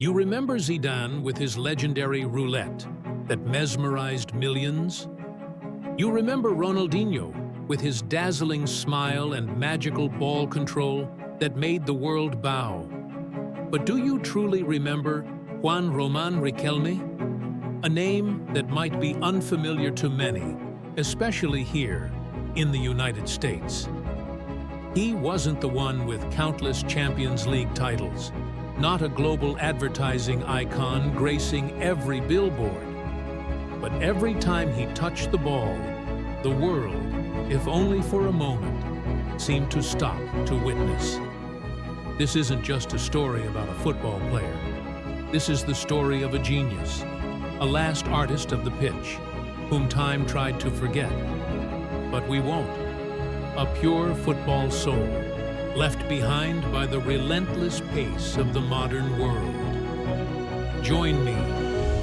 You remember Zidane with his legendary roulette that mesmerized millions? You remember Ronaldinho with his dazzling smile and magical ball control that made the world bow. But do you truly remember Juan Román Riquelme? A name that might be unfamiliar to many, especially here in the United States. He wasn't the one with countless Champions League titles, not a global advertising icon gracing every billboard. But every time he touched the ball, the world, if only for a moment, seemed to stop to witness. This isn't just a story about a football player. This is the story of a genius, a last artist of the pitch, whom time tried to forget. But we won't. A pure football soul, left behind by the relentless pace of the modern world. Join me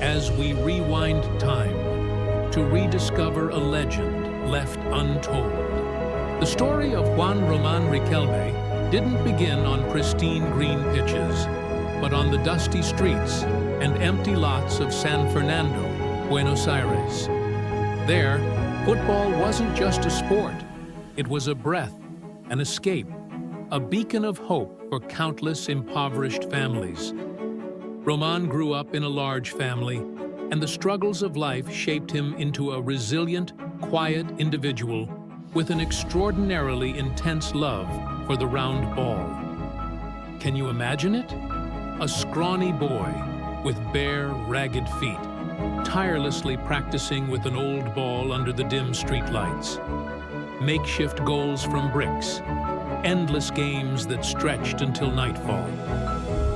as we rewind time to rediscover a legend left untold. The story of Juan Román Riquelme didn't begin on pristine green pitches, but on the dusty streets and empty lots of San Fernando, Buenos Aires. There, football wasn't just a sport. It was a breath, an escape, a beacon of hope for countless impoverished families. Román grew up in a large family, and the struggles of life shaped him into a resilient, quiet individual with an extraordinarily intense love for the round ball. Can you imagine it? A scrawny boy with bare, ragged feet, tirelessly practicing with an old ball under the dim streetlights. Makeshift goals from bricks, endless games that stretched until nightfall.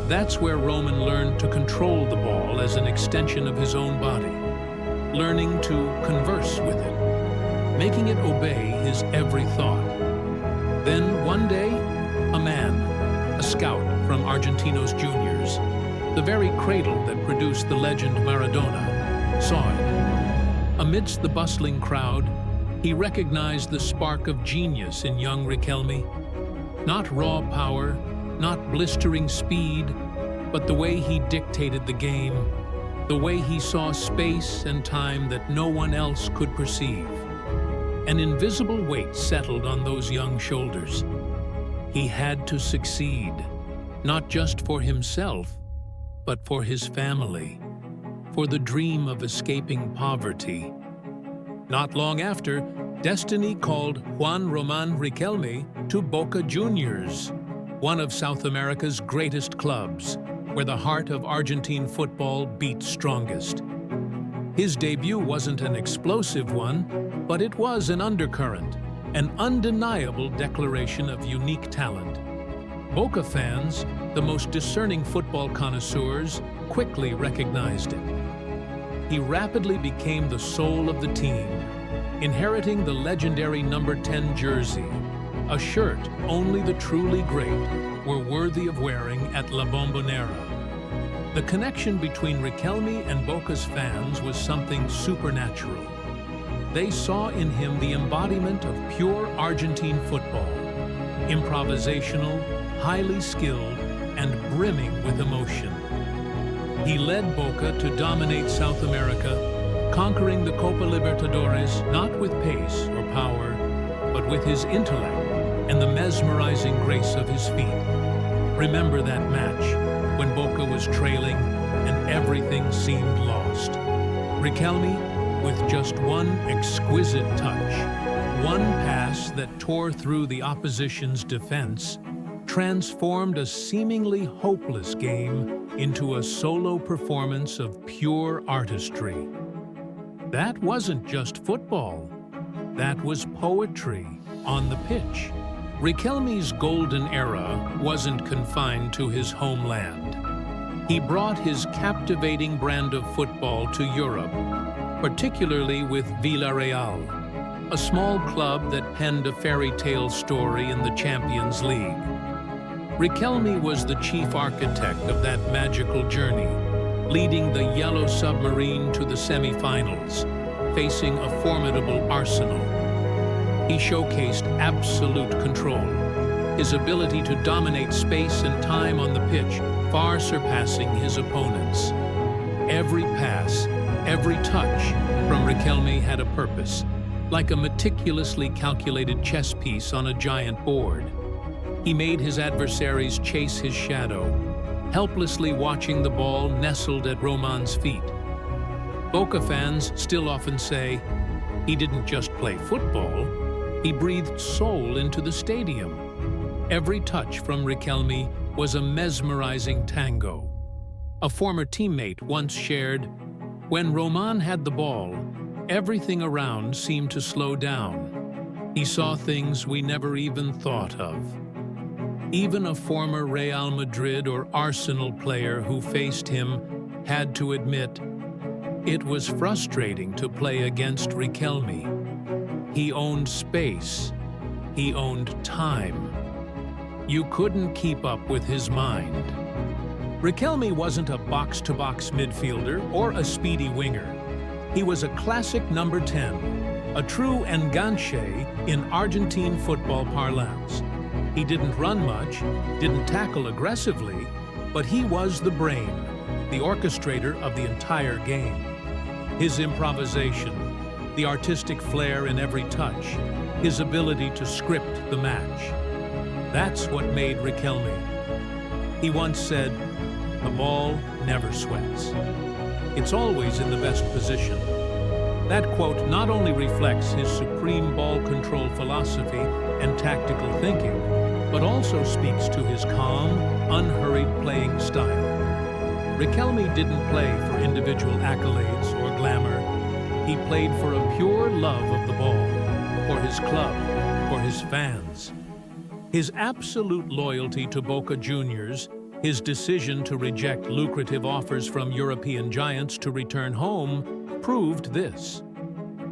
That's where Roman learned to control the ball as an extension of his own body, learning to converse with it, making it obey his every thought. Then one day, a man, a scout from Argentinos Juniors, the very cradle that produced the legend Maradona, saw it. Amidst the bustling crowd, he recognized the spark of genius in young Riquelme. Not raw power, not blistering speed, but the way he dictated the game, the way he saw space and time that no one else could perceive. An invisible weight settled on those young shoulders. He had to succeed, not just for himself, but for his family, for the dream of escaping poverty. Not long after, destiny called Juan Román Riquelme to Boca Juniors, one of South America's greatest clubs, where the heart of Argentine football beat strongest. His debut wasn't an explosive one, but it was an undercurrent, an undeniable declaration of unique talent. Boca fans, the most discerning football connoisseurs, quickly recognized it. He rapidly became the soul of the team, inheriting the legendary number 10 jersey, a shirt only the truly great were worthy of wearing at La Bombonera. The connection between Riquelme and Boca's fans was something supernatural. They saw in him the embodiment of pure Argentine football, improvisational, highly skilled, and brimming with emotion. He led Boca to dominate South America, conquering the Copa Libertadores not with pace or power, but with his intellect and the mesmerizing grace of his feet. Remember that match when Boca was trailing and everything seemed lost. Riquelme, with just one exquisite touch, one pass that tore through the opposition's defense, transformed a seemingly hopeless game into a solo performance of pure artistry. That wasn't just football. That was poetry on the pitch. Riquelme's golden era wasn't confined to his homeland. He brought his captivating brand of football to Europe, particularly with Villarreal, a small club that penned a fairy tale story in the Champions League. Riquelme was the chief architect of that magical journey, leading the Yellow Submarine to the semi-finals, facing a formidable Arsenal. He showcased absolute control, his ability to dominate space and time on the pitch, far surpassing his opponents. Every pass, every touch from Riquelme had a purpose, like a meticulously calculated chess piece on a giant board. He made his adversaries chase his shadow, helplessly watching the ball nestled at Román's feet. Boca fans still often say, he didn't just play football, he breathed soul into the stadium. Every touch from Riquelme was a mesmerizing tango. A former teammate once shared, "When Román had the ball, everything around seemed to slow down. He saw things we never even thought of." Even a former Real Madrid or Arsenal player who faced him had to admit, it was frustrating to play against Riquelme. He owned space. He owned time. You couldn't keep up with his mind. Riquelme wasn't a box-to-box midfielder or a speedy winger. He was a classic number 10, a true enganche in Argentine football parlance. He didn't run much, didn't tackle aggressively, but he was the brain, the orchestrator of the entire game. His improvisation, the artistic flair in every touch, his ability to script the match. That's what made Riquelme. He once said, "The ball never sweats. It's always in the best position." That quote not only reflects his supreme ball control philosophy and tactical thinking, but also speaks to his calm, unhurried playing style. Riquelme didn't play for individual accolades or glamour. He played for a pure love of the ball, for his club, for his fans. His absolute loyalty to Boca Juniors, his decision to reject lucrative offers from European giants to return home, proved this.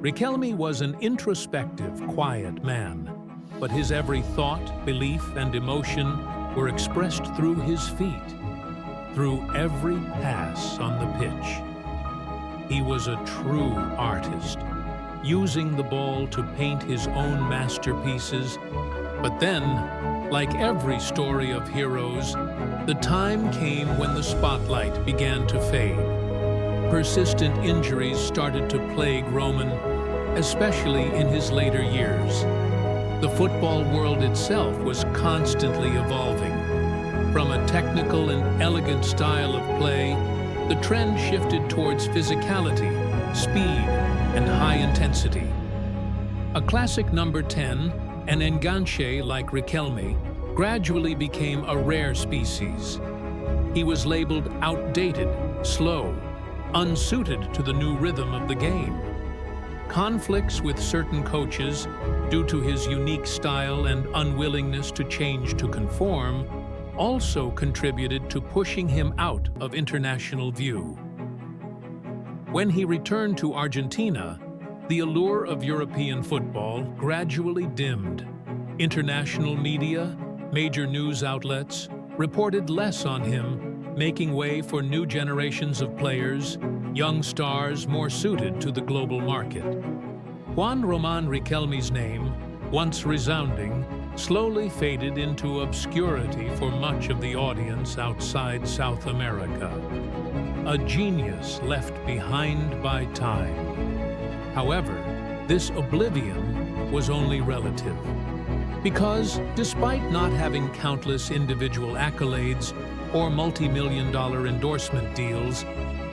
Riquelme was an introspective, quiet man, but his every thought, belief, and emotion were expressed through his feet, through every pass on the pitch. He was a true artist, using the ball to paint his own masterpieces. But then, like every story of heroes, the time came when the spotlight began to fade. Persistent injuries started to plague Román, especially in his later years. The football world itself was constantly evolving. From a technical and elegant style of play, the trend shifted towards physicality, speed, and high intensity. A classic number 10, an enganche like Riquelme, gradually became a rare species. He was labeled outdated, slow, unsuited to the new rhythm of the game. Conflicts with certain coaches, due to his unique style and unwillingness to change to conform, also contributed to pushing him out of international view. When he returned to Argentina, the allure of European football gradually dimmed. International media, major news outlets, reported less on him, making way for new generations of players, young stars more suited to the global market. Juan Román Riquelme's name, once resounding, slowly faded into obscurity for much of the audience outside South America. A genius left behind by time. However, this oblivion was only relative. Because, despite not having countless individual accolades or multi-million-dollar endorsement deals,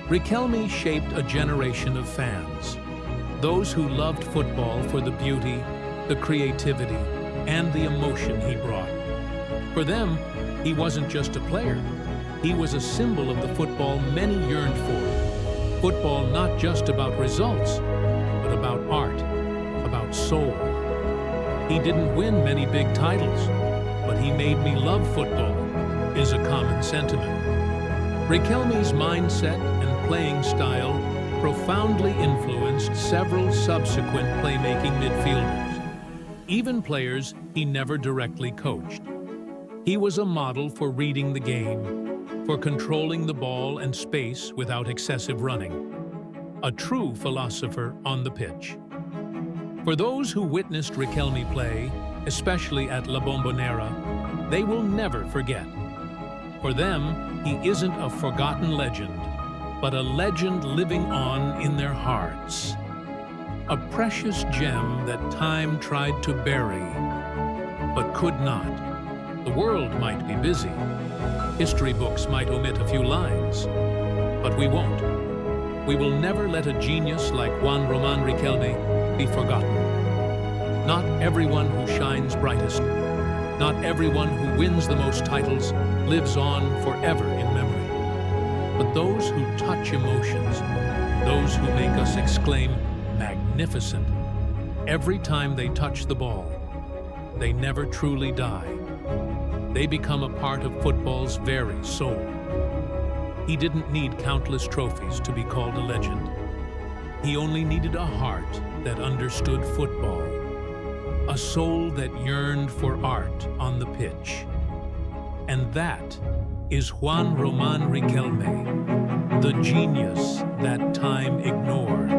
Riquelme shaped a generation of fans. Those who loved football for the beauty, the creativity, and the emotion he brought. For them, he wasn't just a player. He was a symbol of the football many yearned for. Football not just about results, but about art, about soul. He didn't win many big titles, but he made me love football, is a common sentiment. Riquelme's mindset and playing style profoundly influenced several subsequent playmaking midfielders, even players he never directly coached. He was a model for reading the game, for controlling the ball and space without excessive running. A true philosopher on the pitch. For those who witnessed Riquelme play, especially at La Bombonera, they will never forget. For them, he isn't a forgotten legend, but a legend living on in their hearts. A precious gem that time tried to bury, but could not. The world might be busy. History books might omit a few lines, but we won't. We will never let a genius like Juan Román Riquelme be forgotten. Not everyone who shines brightest, not everyone who wins the most titles lives on forever in memory. But those who touch emotions, those who make us exclaim, "Magnificent," every time they touch the ball, they never truly die. They become a part of football's very soul. He didn't need countless trophies to be called a legend. He only needed a heart that understood football, a soul that yearned for art on the pitch. And that is Juan Román Riquelme, the genius that time ignored.